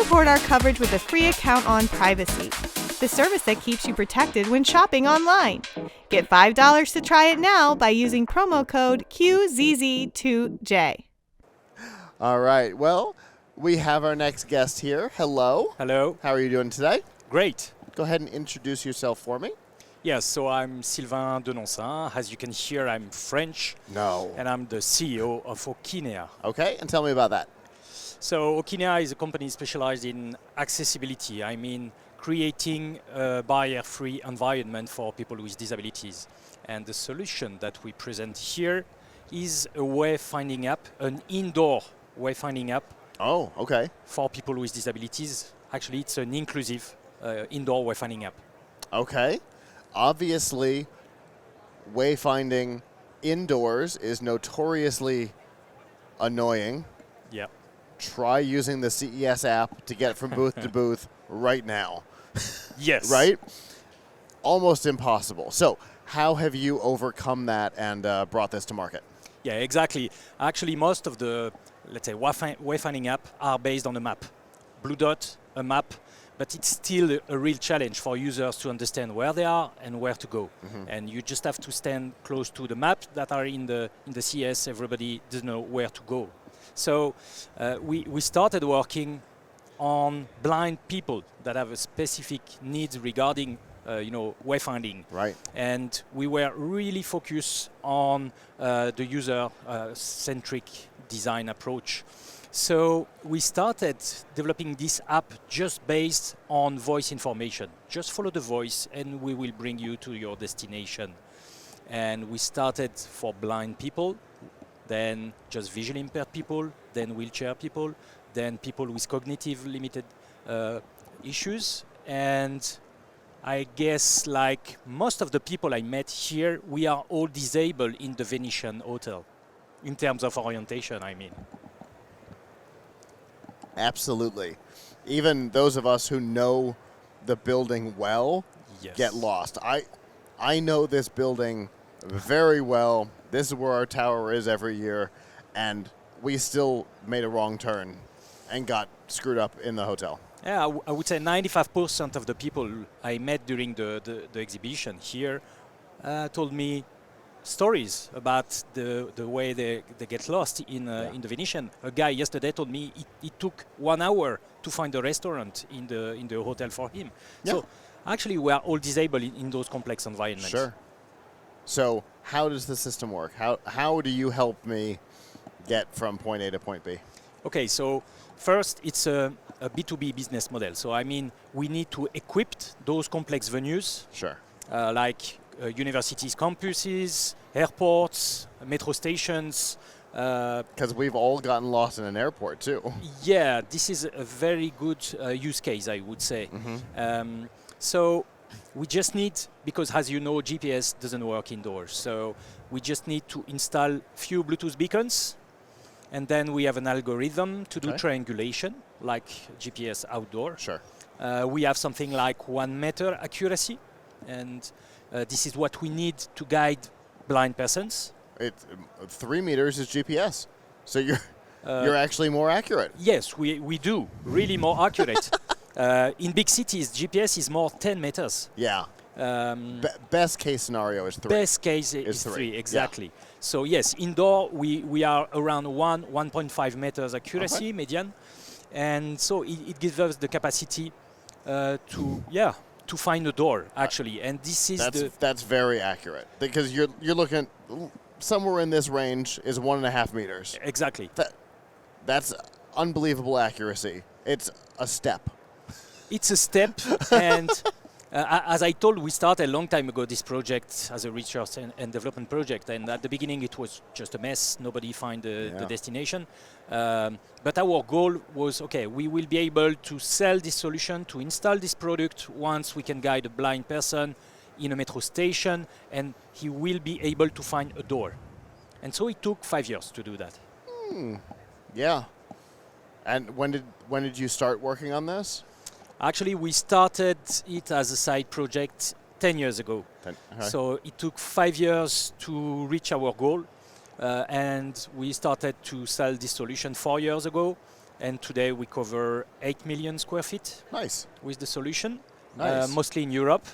support our coverage with a free account on Privacy, the service that keeps you protected when shopping online. Get $5 to try it now by using promo code QZZ2J. All right. Well, we have our next guest here. Hello. Hello. How are you doing today? Great. Go ahead and introduce yourself for me. Yes, so I'm Sylvain Denoncin. As you can hear, I'm French. No. And I'm the CEO of Okeenea. Okay, and tell me about that. So Okeenea is a company specialized in accessibility. I mean, creating a barrier-free environment for people with disabilities. And the solution that we present here is a wayfinding app, an indoor wayfinding app. Oh, okay. For people with disabilities. Actually, it's an inclusive indoor wayfinding app. Okay. Obviously, wayfinding indoors is notoriously annoying. Yeah. Try using the CES app to get from booth to booth right now. Yes. Right? Almost impossible. So, how have you overcome that and brought this to market? Yeah, exactly. Actually, most of the, let's say, wayfinding app are based on a map. Blue dot, a map, but it's still a real challenge for users to understand where they are and where to go. Mm-hmm. And you just have to stand close to the maps that are in the CES. Everybody doesn't know where to go. So we started working on blind people that have a specific needs regarding wayfinding. Right. And we were really focused on the user-centric design approach. So we started developing this app just based on voice information. Just follow the voice and we will bring you to your destination. And we started for blind people, then just visually impaired people, then wheelchair people, then people with cognitive limited issues. And I guess like most of the people I met here, we are all disabled in the Venetian hotel, in terms of orientation, I mean. Absolutely. Even those of us who know the building well get lost. I know this building very well. This is where our tower is every year, and we still made a wrong turn and got screwed up in the hotel. Yeah, I would say 95% of the people I met during the exhibition here told me stories about the way they get lost in the Venetian. A guy yesterday told me it took 1 hour to find a restaurant in the hotel for him. Yeah. So actually we are all disabled in those complex environments. Sure. So how does the system work? How do you help me get from point A to point B? Okay, so first it's a B2B business model. So I mean we need to equip those complex venues. Sure. Like universities, campuses, airports, metro stations. Because we've all gotten lost in an airport too. Yeah, this is a very good use case, I would say. Mm-hmm. So we just need, because as you know, GPS doesn't work indoors. So we just need to install few Bluetooth beacons. And then we have an algorithm to do triangulation, like GPS outdoor. Sure. We have something like 1 meter accuracy. And this is what we need to guide blind persons. 3 meters is GPS, so you're actually more accurate. Yes, we do, really more accurate. In big cities, GPS is more 10 meters. Yeah. Best case scenario is 3. Best case is 3, exactly. Yeah. So yes, indoor we are around 1.5 meters accuracy median, and so it gives us the capacity to find a door actually, and this is that's very accurate because you're looking at somewhere in this range is 1.5 meters. Exactly. That's unbelievable accuracy. It's a step. It's a step, and as I told, we started a long time ago this project as a research and development project, and at the beginning it was just a mess. Nobody found the destination. But our goal was, okay, we will be able to sell this solution, to install this product once we can guide a blind person in a metro station, and he will be able to find a door. And so it took 5 years to do that. Yeah. And when did you start working on this? Actually, we started it as a side project 10 years ago. So it took 5 years to reach our goal. And we started to sell this solution 4 years ago. And today we cover 8 million square feet Nice. with the solution, Nice. mostly in Europe.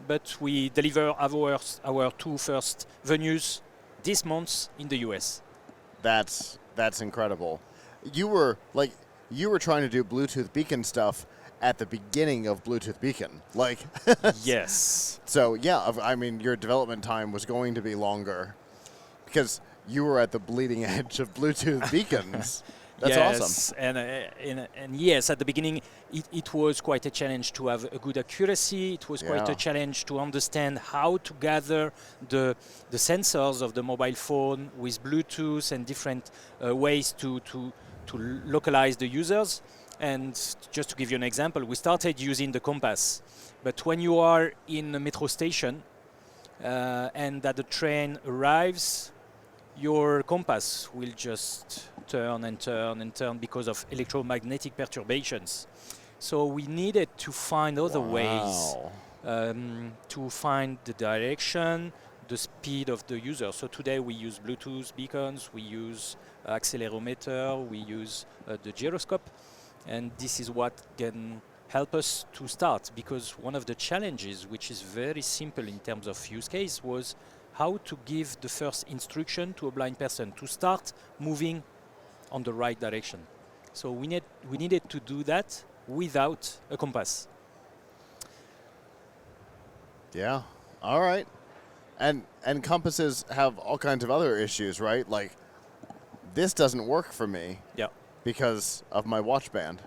But we deliver our 2 first venues this month in the US. That's incredible. You were trying to do Bluetooth beacon stuff at the beginning of Bluetooth Beacon. Like Yes. So yeah, I mean your development time was going to be longer because you were at the bleeding edge of Bluetooth beacons. That's awesome. And yes, at the beginning, it was quite a challenge to have a good accuracy. It was quite a challenge to understand how to gather the sensors of the mobile phone with Bluetooth and different ways to localize the users. And just to give you an example, we started using the compass. But when you are in a metro station and that the train arrives, your compass will just turn and turn and turn because of electromagnetic perturbations. So we needed to find other ways to find the direction, the speed of the user. So today we use Bluetooth beacons, we use accelerometer, we use the gyroscope, and this is what can help us to start, because one of the challenges, which is very simple in terms of use case, was how to give the first instruction to a blind person to start moving on the right direction. So we needed to do that without a compass. Yeah. All right. And compasses have all kinds of other issues, right? Like this doesn't work for me. Yeah. Because of my watch band.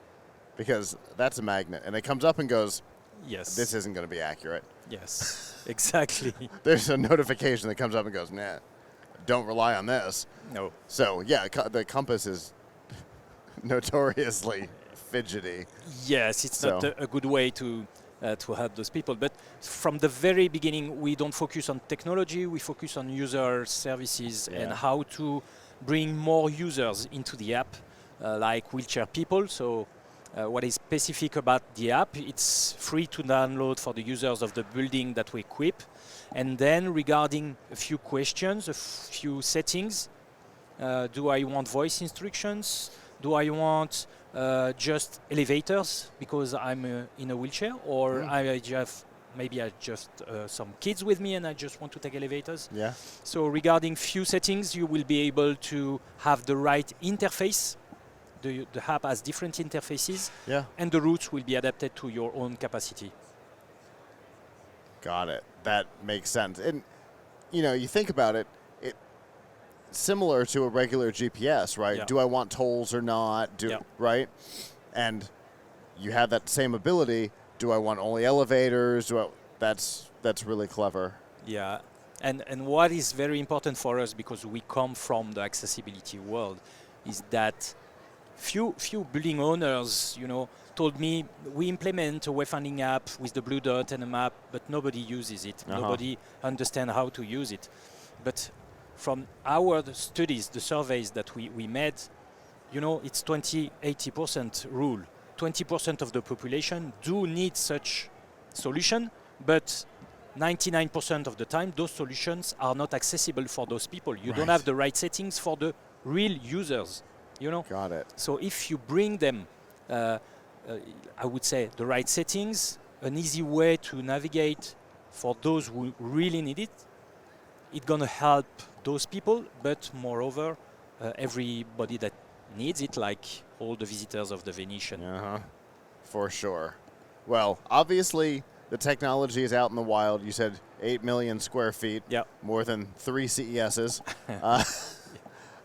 Because that's a magnet and it comes up and goes, yes, this isn't going to be accurate. Yes. Exactly. There's a notification that comes up and goes, nah, don't rely on this. No. So, yeah, the compass is notoriously fidgety. Yes, it's not a good way to help those people. But from the very beginning, we don't focus on technology. We focus on user services and how to bring more users into the app, like wheelchair people. So what is specific about the app, it's free to download for the users of the building that we equip. And then regarding a few questions, a few settings, do I want voice instructions? Do I want just elevators because I'm in a wheelchair? Or I just some kids with me and I just want to take elevators? Yeah. So regarding few settings, you will be able to have the right interface. The app has different interfaces, and the routes will be adapted to your own capacity. Got it. That makes sense. And, you think about it, similar to a regular GPS, right? Yeah. Do I want tolls or not? Right? And you have that same ability. Do I want only elevators? That's really clever. Yeah. And what is very important for us, because we come from the accessibility world, is that few building owners, told me, we implement a wayfinding app with the blue dot and a map, but nobody uses it. Nobody understands how to use it. But from our studies, the surveys that we made, it's 20-80% rule. 20% of the population do need such solution, but 99% of the time, those solutions are not accessible for those people. You don't have the right settings for the real users. Got it. So if you bring them, I would say, the right settings, an easy way to navigate for those who really need it, it's going to help those people, but moreover, everybody that needs it, like all the visitors of the Venetian. For sure. Well, obviously, the technology is out in the wild. You said 8 million square feet, more than 3 CESs.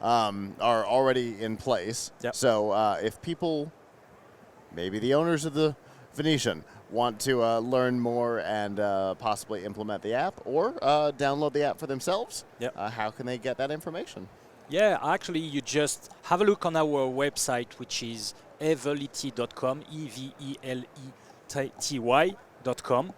Are already in place. So if people, maybe the owners of the Venetian, want to learn more and possibly implement the app or download the app for themselves, how can they get that information? Yeah, actually, you just have a look on our website, which is evelity.com, evelety.com.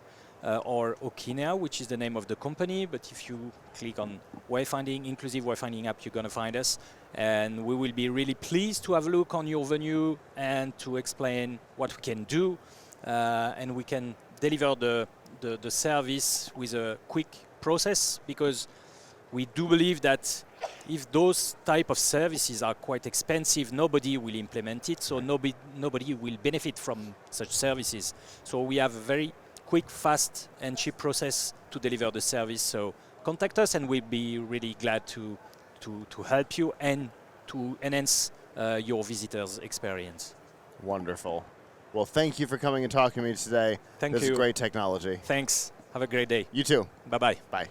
Or Okeenea, which is the name of the company. But if you click on Wayfinding, Inclusive Wayfinding app, you're going to find us. And we will be really pleased to have a look on your venue and to explain what we can do. And we can deliver the service with a quick process, because we do believe that if those type of services are quite expensive, nobody will implement it, so nobody will benefit from such services. So we have a very quick, fast, and cheap process to deliver the service. So contact us, and we'll be really glad to help you and to enhance your visitors' experience. Wonderful. Well, thank you for coming and talking to me today. Thank you. This is great technology. Thanks. Have a great day. You too. Bye-bye. Bye.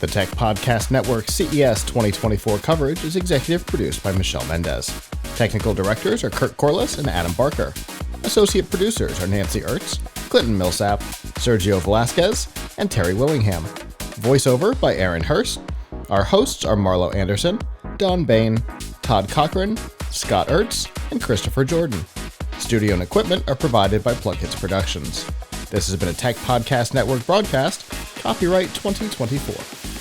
The Tech Podcast Network CES 2024 coverage is executive produced by Michelle Mendez. Technical directors are Kurt Corliss and Adam Barker. Associate producers are Nancy Ertz, Clinton Millsap, Sergio Velasquez, and Terry Willingham. Voiceover by Aaron Hurst. Our hosts are Marlo Anderson, Don Bain, Todd Cochran, Scott Ertz, and Christopher Jordan. Studio and equipment are provided by PLUGHITZ Productions. This has been a Tech Podcast Network broadcast, copyright 2024.